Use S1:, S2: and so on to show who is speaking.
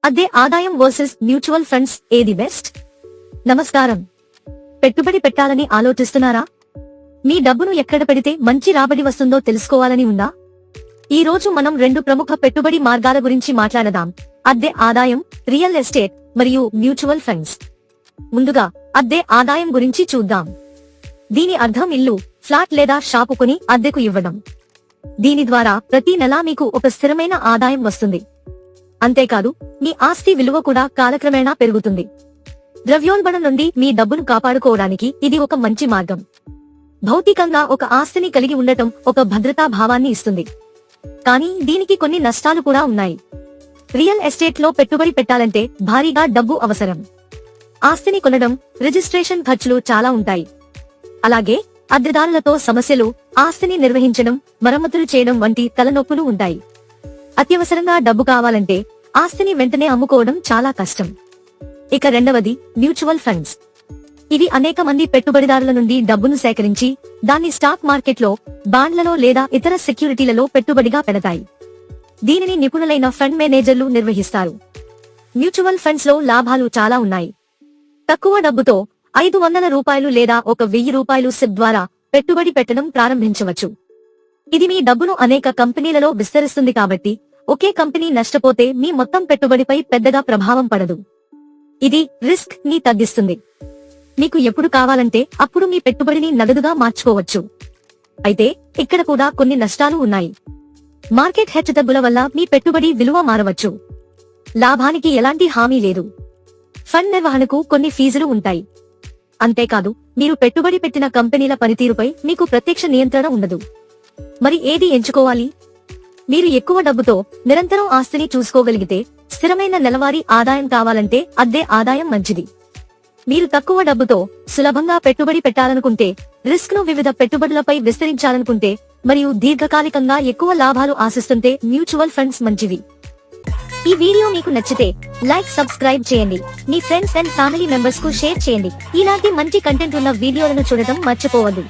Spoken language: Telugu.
S1: అద్దె ఆదాయం వర్సెస్ మ్యూచువల్ ఫండ్స్ ఏది బెస్ట్? నమస్కారం. పెట్టుబడి పెట్టాలని ఆలోచిస్తున్నారా? మీ డబ్బును ఎక్కడ పెడితే మంచి రాబడి వస్తుందో తెలుసుకోవాలని ఉందా? ఈ రోజు మనం రెండు ప్రముఖ పెట్టుబడి మార్గాల గురించి మాట్లాడదాం: అద్దె ఆదాయం, రియల్ ఎస్టేట్, మరియు మ్యూచువల్ ఫండ్స్. ముందుగా అద్దె ఆదాయం గురించి చూద్దాం. దీని అర్థం ఇల్లు, ఫ్లాట్ లేదా షాపు కొని అద్దెకు ఇవ్వడం. దీని ద్వారా ప్రతి నెలా మీకు ఒక స్థిరమైన ఆదాయం వస్తుంది. అంతేకాదు, మీ ఆస్తి విలువ కూడా కాలక్రమేణా పెరుగుతుంది. ద్రవ్యోల్బణం నుండి మీ డబ్బును కాపాడుకోవడానికి ఇది ఒక మంచి మార్గం. భౌతికంగా ఒక ఆస్తిని కలిగి ఉండటం ఒక భద్రతా భావాన్ని ఇస్తుంది, కానీ దీనికి కొన్ని నష్టాలు కూడా ఉన్నాయి. రియల్ ఎస్టేట్ లో పెట్టుబడి పెట్టాలంటే భారీగా డబ్బు అవసరం. ఆస్తిని కొనడం, రిజిస్ట్రేషన్ ఖర్చులు చాలా ఉంటాయి. అలాగే అద్దెదారులతో సమస్యలు, ఆస్తిని నిర్వహించడం, మరమ్మతులు చేయడం వంటి తలనొప్పులు ఉంటాయి. అత్యవసరంగా డబ్బు కావాలంటే ఆస్తిని వెంటనే అమ్ముకోవడం చాలా కష్టం. ఇక రెండవది మ్యూచువల్ ఫండ్స్. ఇవి అనేక మంది పెట్టుబడిదారుల నుండి డబ్బును సేకరించి దాన్ని స్టాక్ మార్కెట్లో, బాండ్లలో లేదా ఇతర సెక్యూరిటీలలో పెట్టుబడిగా పెడతాయి. దీనిని నిపుణులైన ఫండ్ మేనేజర్లు నిర్వహిస్తారు. మ్యూచువల్ ఫండ్స్ లో లాభాలు చాలా ఉన్నాయి. తక్కువ డబ్బుతో 500 రూపాయలు లేదా 1000 రూపాయలు సిప్ ద్వారా పెట్టుబడి పెట్టడం ప్రారంభించవచ్చు. ఇది మీ డబ్బును అనేక కంపెనీలలో విస్తరిస్తుంది కాబట్టి ఒకే కంపెనీ నష్టపోతే మీ మొత్తం పెట్టుబడిపై పెద్దగా ప్రభావం పడదు. ఇది రిస్క్ ని తగ్గిస్తుంది. మీకు ఎప్పుడు కావాలంటే అప్పుడు మీ పెట్టుబడిని నగదుగా మార్చుకోవచ్చు. అయితే ఇక్కడ కూడా కొన్ని నష్టాలు ఉన్నాయి. మార్కెట్ హెచ్చుతగ్గుల వల్ల మీ పెట్టుబడి విలువ మారవచ్చు. లాభానికి ఎలాంటి హామీ లేదు. ఫండ్ నిర్వహణకు కొన్ని ఫీజులు ఉంటాయి. అంతేకాదు, మీరు పెట్టుబడి పెట్టిన కంపెనీల పనితీరుపై మీకు ప్రత్యక్ష నియంత్రణ ఉండదు. మరి ఏది ఎంచుకోవాలి? మీరు ఎక్కువ డబ్బుతో నిరంతరం ఆస్తిని చూసుకోగలిగితే, స్థిరమైన నెలవారీ ఆదాయం కావాలంటే అద్దె ఆదాయం మంచిది. మీరు తక్కువ డబ్బుతో సులభంగా పెట్టుబడి పెట్టాలనుకుంటే, రిస్క్ ను వివిధ పెట్టుబడులపై విస్తరించాలనుకుంటే, మరియు దీర్ఘకాలికంగా ఎక్కువ లాభాలు ఆశిస్తుంటే మ్యూచువల్ ఫండ్స్ మంచివి. ఈ వీడియో మీకు నచ్చితే లైక్, సబ్స్క్రైబ్ చేయండి. మీ ఫ్రెండ్స్ అండ్ ఫ్యామిలీ మెంబర్స్ కు షేర్ చేయండి. ఇలాంటి మంచి కంటెంట్ ఉన్న వీడియోలను చూడటం మర్చిపోవద్దు.